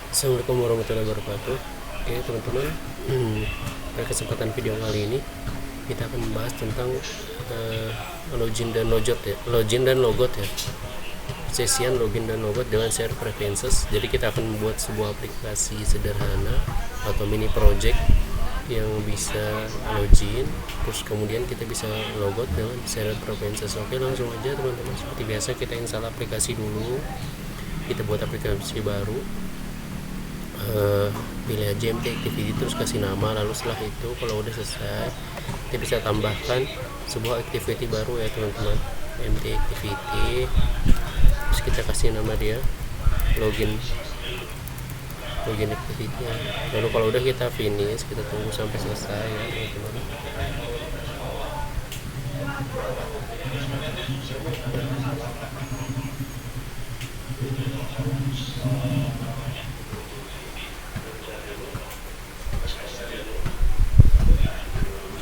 Assalamualaikum warahmatullahi wabarakatuh. Oke teman-teman, pada kesempatan video kali ini kita akan membahas tentang login dan logot ya, sesian login dan logot dengan share preferences. Jadi kita akan membuat sebuah aplikasi sederhana atau mini project yang bisa login, terus kemudian kita bisa logot dengan share preferences. Oke, langsung aja teman-teman. Seperti biasa kita install aplikasi dulu, kita buat aplikasi baru. Pilih aja MT Activity, terus kasih nama. Lalu setelah itu kalau udah selesai, kita bisa tambahkan sebuah activity baru ya teman-teman, MT Activity. Terus kita kasih nama dia login activity. Lalu kalau udah kita finish, kita tunggu sampai selesai ya teman-teman.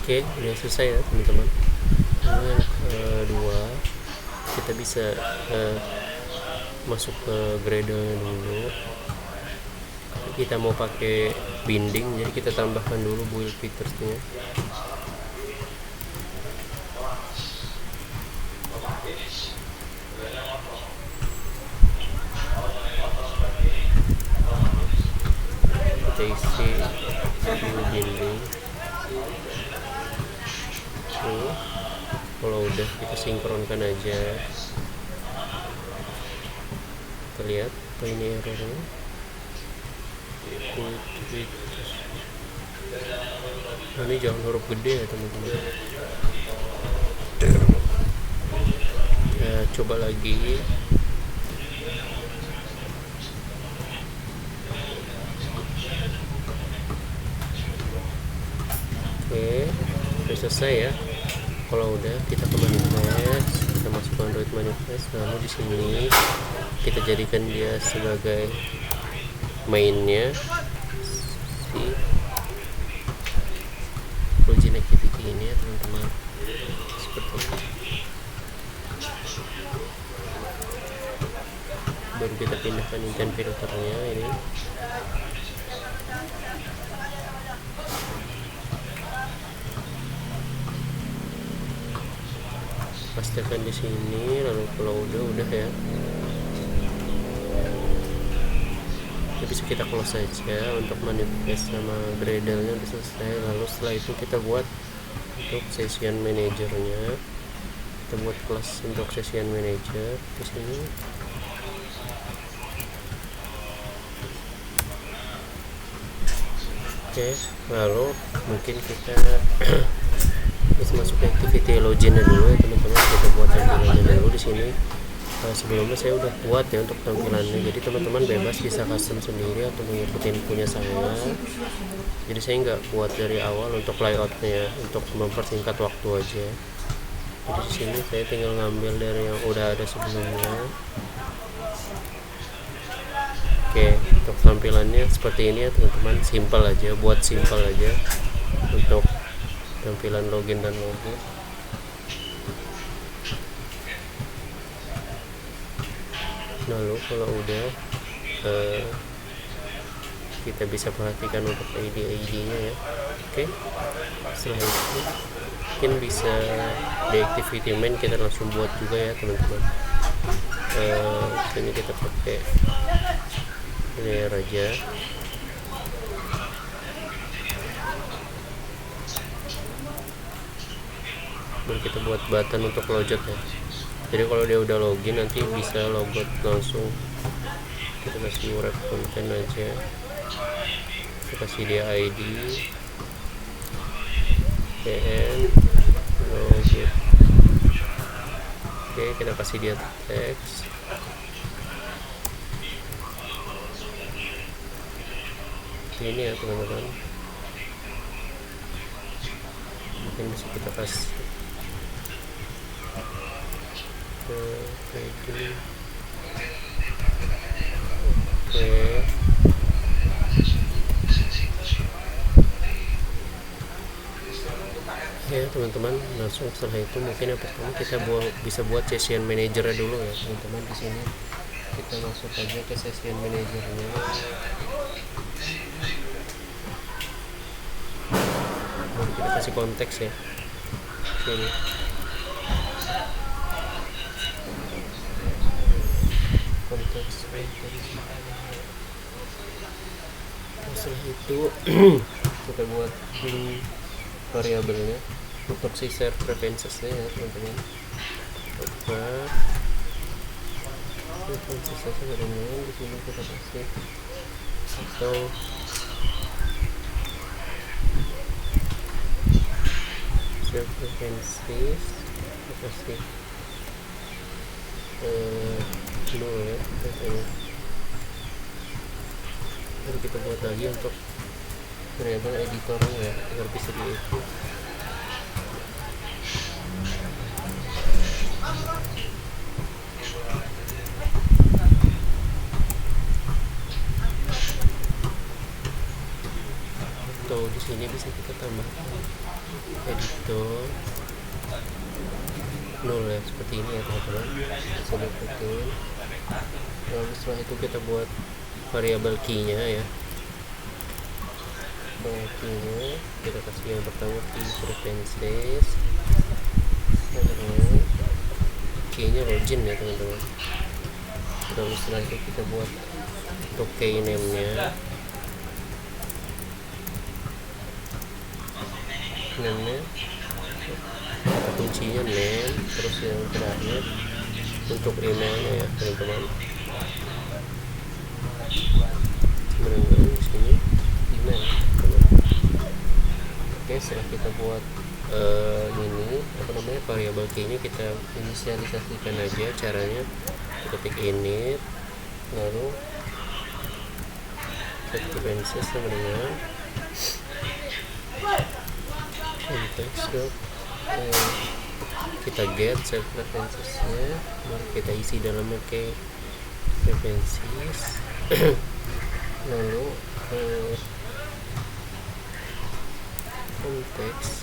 Oke, udah selesai ya teman-teman. Yang kedua, kita bisa masuk ke Gradle dulu. Kita mau pakai binding, jadi kita tambahkan dulu build featuresnya. Kita isi binding. Kalau udah kita sinkronkan aja. Kita lihat apa ini errornya. Ini jangan huruf gede ya teman-teman. Ya, coba lagi. Oke, udah selesai ya. Kalau udah, kita ke manifest, kita masuk ke Android manifest. Lalu di sini kita jadikan dia sebagai mainnya si login activity ini ya teman-teman, seperti ini. Baru kita pindahkan intent filternya ini. Pastikan di sini. Lalu kalau udah ya, bisa kita close saja untuk manifest sama Gradle-nya udah selesai. Lalu setelah itu kita buat untuk session manajernya, kita buat kelas untuk session manager di sini. Oke, lalu mungkin kita bisa masuk ke activity login dulu ya teman-teman. Kita buat tampilannya dulu di sini. Sebelumnya saya udah buat ya untuk tampilannya, jadi teman-teman bebas bisa custom sendiri atau mengikuti punya saya. Jadi saya nggak buat dari awal untuk layoutnya, untuk mempersingkat waktu aja. Jadi di sini saya tinggal ngambil dari yang udah ada sebelumnya. Oke, untuk tampilannya seperti ini ya teman-teman, simple aja, buat simple aja untuk tampilan login dan logot. Lalu kalau udah, kita bisa perhatikan untuk ID-nya ya. Oke, setelah itu mungkin bisa di activity main kita langsung buat juga ya teman-teman. Ini kita pakai layer aja. Baru kita buat button untuk logot ya. Jadi kalau dia udah login nanti bisa logot langsung. Kita kasih wrap content aja, kita kasih dia ID PN logot. Oke, kita kasih dia teks. Ini ya teman-teman, mungkin bisa kita kasih oke. Ya teman-teman, langsung setelah itu mungkin yang pertama kita bisa buat session manager dulu ya teman-teman. Di sini kita masuk aja ke session manajernya. kasih konteks ya sini. Konteks setelah itu kita buat variabelnya untuk si share preferences-nya ya teman-teman. Coba preferences-nya sebenarnya di sini kita kasih atau share preferences kita kasih nol ya biasanya. Lalu kita buat lagi untuk variabel editornya ya agar bisa diedit. Atau di sini bisa kita tambahkan editor nol ya seperti ini ya teman-teman. Bisa diikutin. Lalu setelah itu kita buat variabel key-nya ya. Key-nya kita kasih yang pertama key preferences, key-nya login ya teman-teman. Lalu setelah itu kita buat untuk key name-nya, kata kuncinya name, terus yang terakhir untuk emailnya ya teman-teman. Sebenarnya di sini email teman-teman. Oke, setelah kita buat ini variabel key ini kita inisialisasikan aja. Caranya ketik init lalu set preferences sama dengan konteks kita get set preferences-nya, lalu kita isi dalamnya ke preferences lalu konteks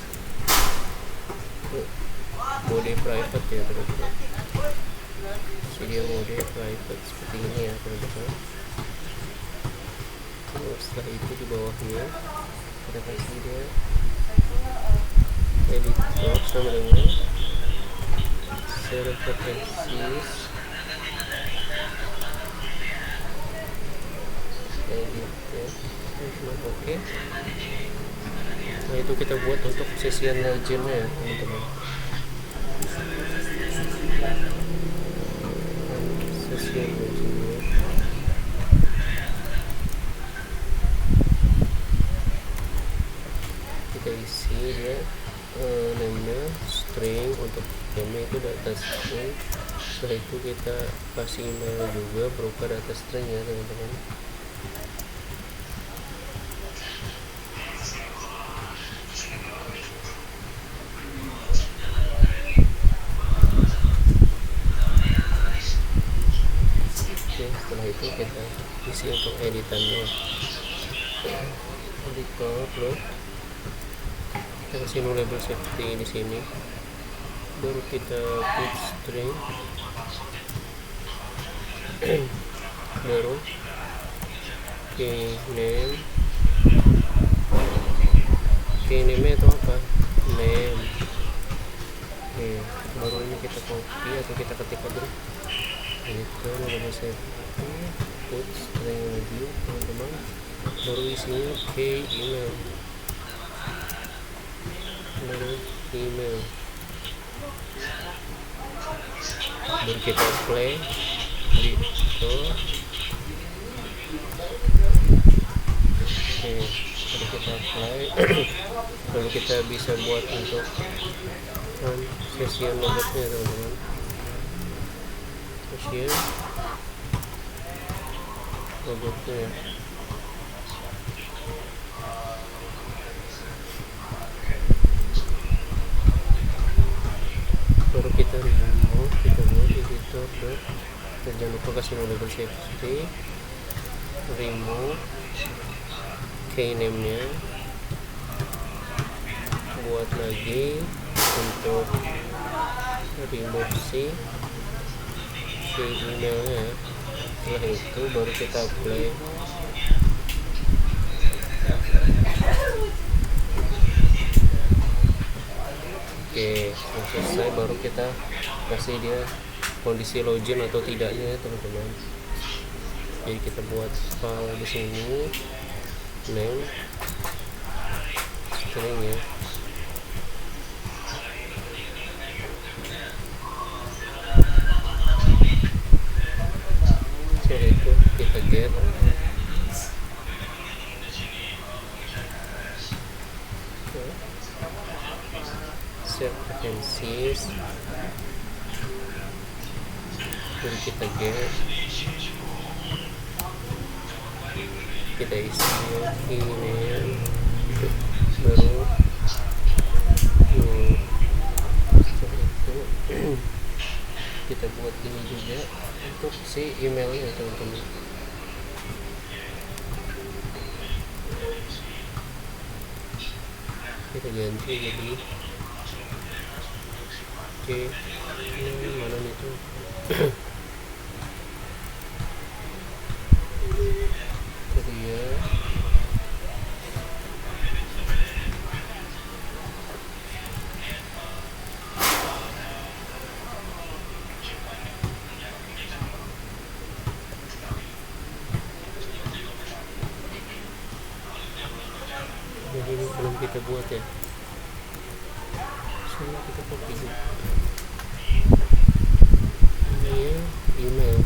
mode private ya teman-teman. Jadi mode private seperti ini ya teman-teman. Setelah itu di bawahnya kita kasih dia editor sama dengan share preferences editor. Oke. Nah itu kita buat untuk session legend-nya ya teman-teman. Session legend-nya kita isi dia namanya string, untuk name itu data string. Setelah itu kita kasih email juga berupa data string ya teman-teman. Setelah itu kita isi untuk editannya, editor load, kita kasih no label safety di sini, baru kita put string, baru key name itu apa, name. Baru ini kita copy atau kita ketik aja itu nomor safety, put string lagi teman-teman, baru isinya key email, baru email, baru kita play gitu. Baru kita play lalu kita bisa buat untuk session logotnya teman-teman. Session logotnya baru kita remove, kita buat editor dan jangan lupa kasih label safety, remove key name nya, buat lagi untuk remove si emailnya. Setelah itu baru kita play. selesai baru kita kasih dia kondisi login atau tidaknya ya teman-teman. Jadi kita buat file di sini, name string ya. Setelah itu kita get set vacancies, baru kita get, kita isi email, baru setelah itu kita buat ini juga untuk si emailnya teman-teman. Kita ganti jadi ini mana itu jadi ya jadi ini belum kita buat ya, sini kita copy ini ya, email.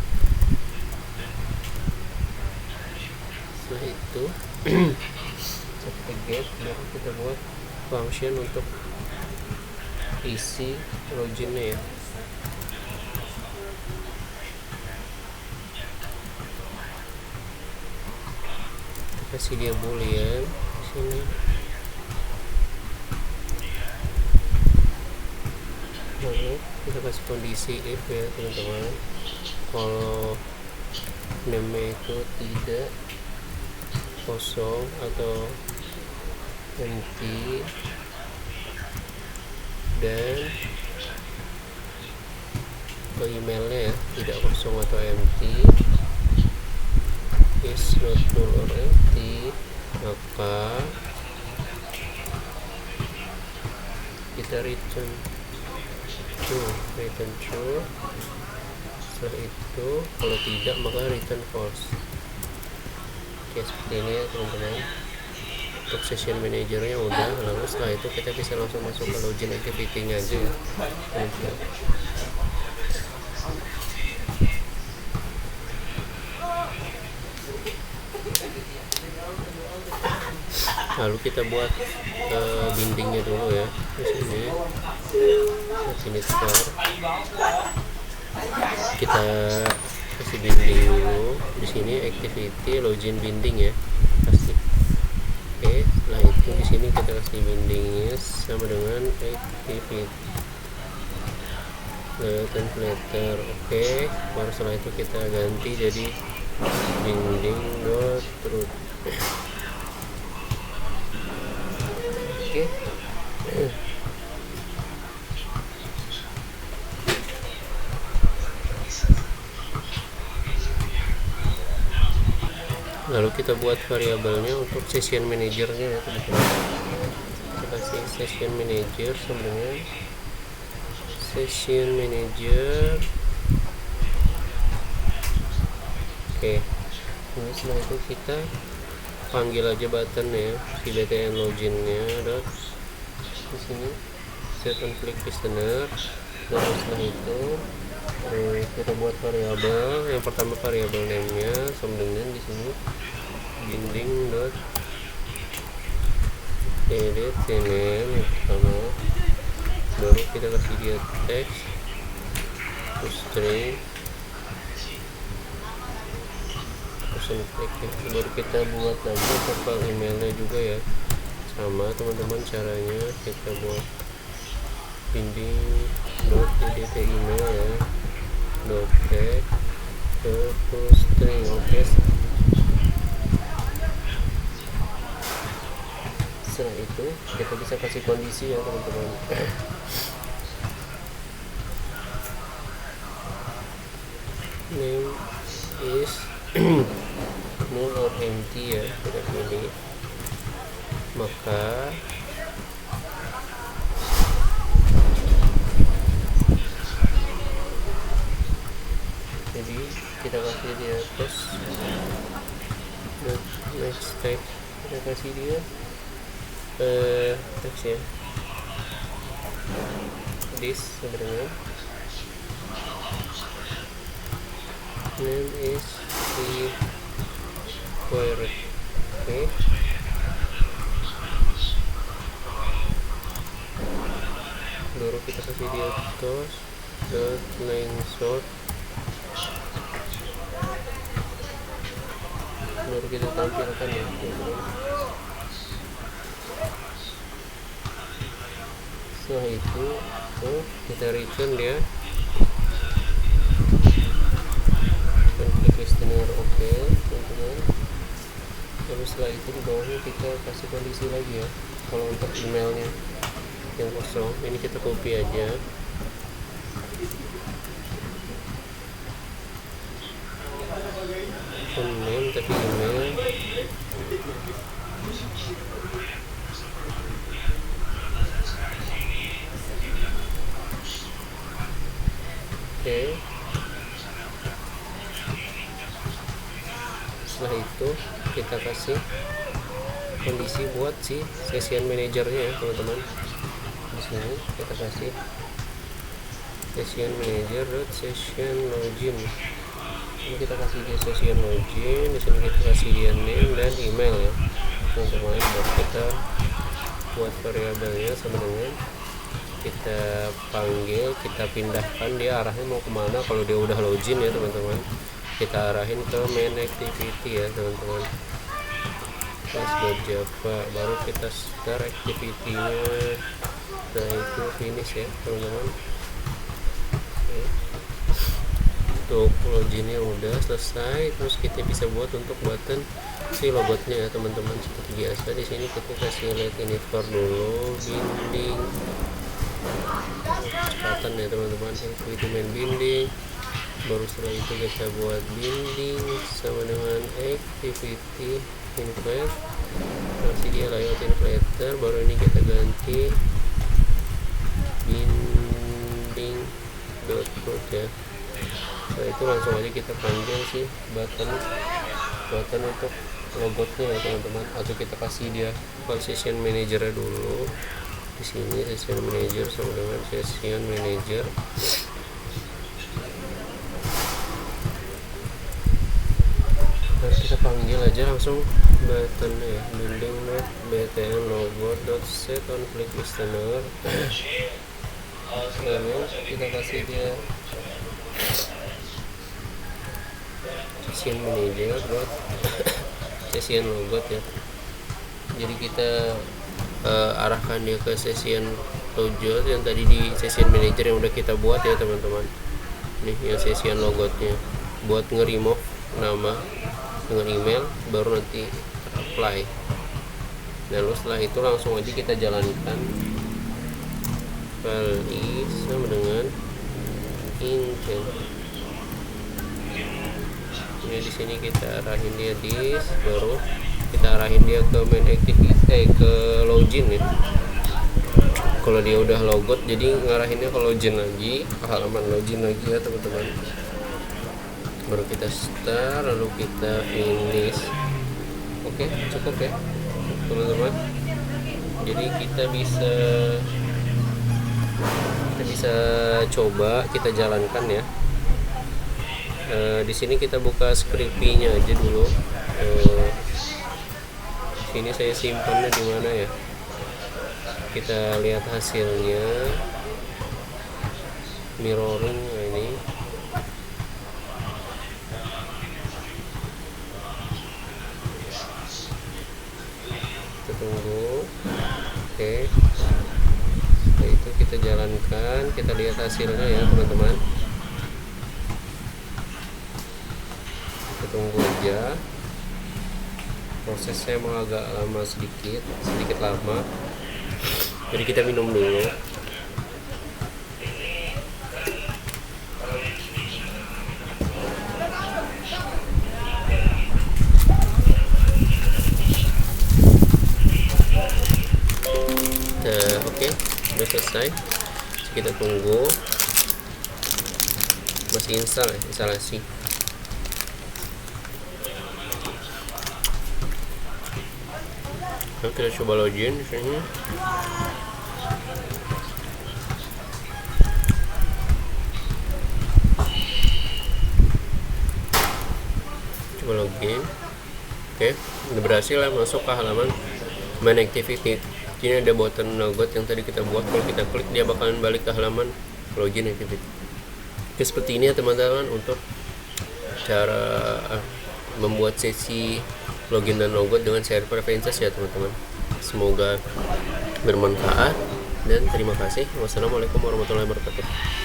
Setelah itu kita get, baru kita buat function untuk isi loginnya ya. Kasih dia boolean di sini. Lalu kita kasih kondisi if ya teman-teman. Kalau name itu tidak kosong atau empty dan emailnya ya tidak kosong atau empty, is not null or empty, maka kita return true. Setelah itu kalau tidak maka return false. Oke, seperti ini ya teman-teman. Untuk session managernya udah, lalu setelah itu kita bisa langsung masuk ke login activity-nya aja ya teman-teman. Lalu kita buat bindingnya dulu ya di sini store. Kita kasih binding dulu di sini activity login binding ya, kasih. Oke, setelah itu di sini kita kasih bindingnya sama dengan activity template. Oke, baru setelah itu kita ganti jadi binding.root. Oke. Lalu kita buat variabelnya untuk session manajernya ya teman-teman. Kita kasih session manager sama dengan session manager. Oke. Nah, setelah itu kita panggil aja button ya, si btn loginnya dot di sini set on click listener. Dan setelah itu kita buat variabel. Yang pertama variabel name-nya sama dengan di sini binding dot edit name yang pertama, baru kita kasih dia text to string baru kita buat lagi file emailnya juga ya, sama teman-teman caranya. Kita buat binding dot edit email ya, dot text to string. Oke, setelah itu kita bisa kasih kondisi ya teman-teman. Name is null or empty ya, kita pilih, maka Jadi kita kasih dia terus next step kita kasih dia teks ya, this sebenarnya name is required. Oke, baru kita kasih dia toast dot length short, baru kita tampilkan ya. Setelah itu kita return dia, dan klik listener oke, teman-teman. Lalu setelah itu di bawahnya kita kasih kondisi lagi ya. Kalau untuk emailnya yang kosong, ini kita copy aja. Name tapi email. Oke. Setelah itu kita kasih kondisi buat si session manajernya ya teman-teman. Di sini kita kasih session manager dot session login. Ini kita kasih dia session login. Di sini kita kasih dia name dan email ya teman-teman. Baru kita buat variabelnya sama dengan kita panggil, kita pindahkan dia arahnya mau kemana. Kalau dia udah login ya teman-teman, kita arahin ke main activity ya teman-teman. Java, baru kita start activity-nya. Nah itu finish ya teman-teman. Untuk loginnya udah selesai, terus kita bisa buat untuk button si logotnya ya teman-teman. Seperti biasa di sini kita kasih let init for dulu, binding kecepatan ya teman-teman, itu main binding. Baru setelah itu kita buat binding sama dengan activity inflate, kasih dia layout inflator. Baru ini kita ganti binding dot code ya. Nah itu langsung aja kita panggil sih button untuk logotnya ya teman-teman, atau kita kasih dia session manager dulu. Di sini session manager sama dengan session manager. Nah, kita panggil aja langsung button ya, binding dot btn logo dot set on click listener. Lalu kita kasih dia session manager dot session logot ya. Jadi kita arahkan dia ke session logot yang tadi di session manager yang udah kita buat ya teman-teman. Nih yang session logotnya, buat nge-remove nama dengan email, baru nanti apply. Lalu setelah itu langsung aja kita jalankan file is sama dengan intent. Ini di sini kita arahin dia this, baru kita arahin dia ke main activity ke login ya. Kalau dia udah logot, jadi ngarahinnya ke login lagi, ke halaman login lagi ya teman-teman. Baru kita start, lalu kita finish. Oke, cukup ya teman-teman. Jadi kita bisa coba kita jalankan ya. Di sini kita buka Scrippy-nya aja dulu. Sini saya simpannya di mana ya? Kita lihat hasilnya. Mirroring ini. Kita tunggu. Oke. Setelah itu kita jalankan, kita lihat hasilnya ya teman-teman. Tunggu aja, prosesnya emang agak lama, sedikit lama, jadi kita minum dulu. Oke, udah selesai. Kita tunggu. masih instalasi. Nah, kita coba login di sini. Coba login. Oke, udah berhasil ya masuk ke halaman main activity. Ini ada button logout yang tadi kita buat. Kalau kita klik dia bakalan balik ke halaman login activity. Oke, seperti ini ya teman-teman untuk cara membuat sesi login dan logout dengan server Avensis ya teman-teman. Semoga bermanfaat dan terima kasih. Wassalamualaikum warahmatullahi wabarakatuh.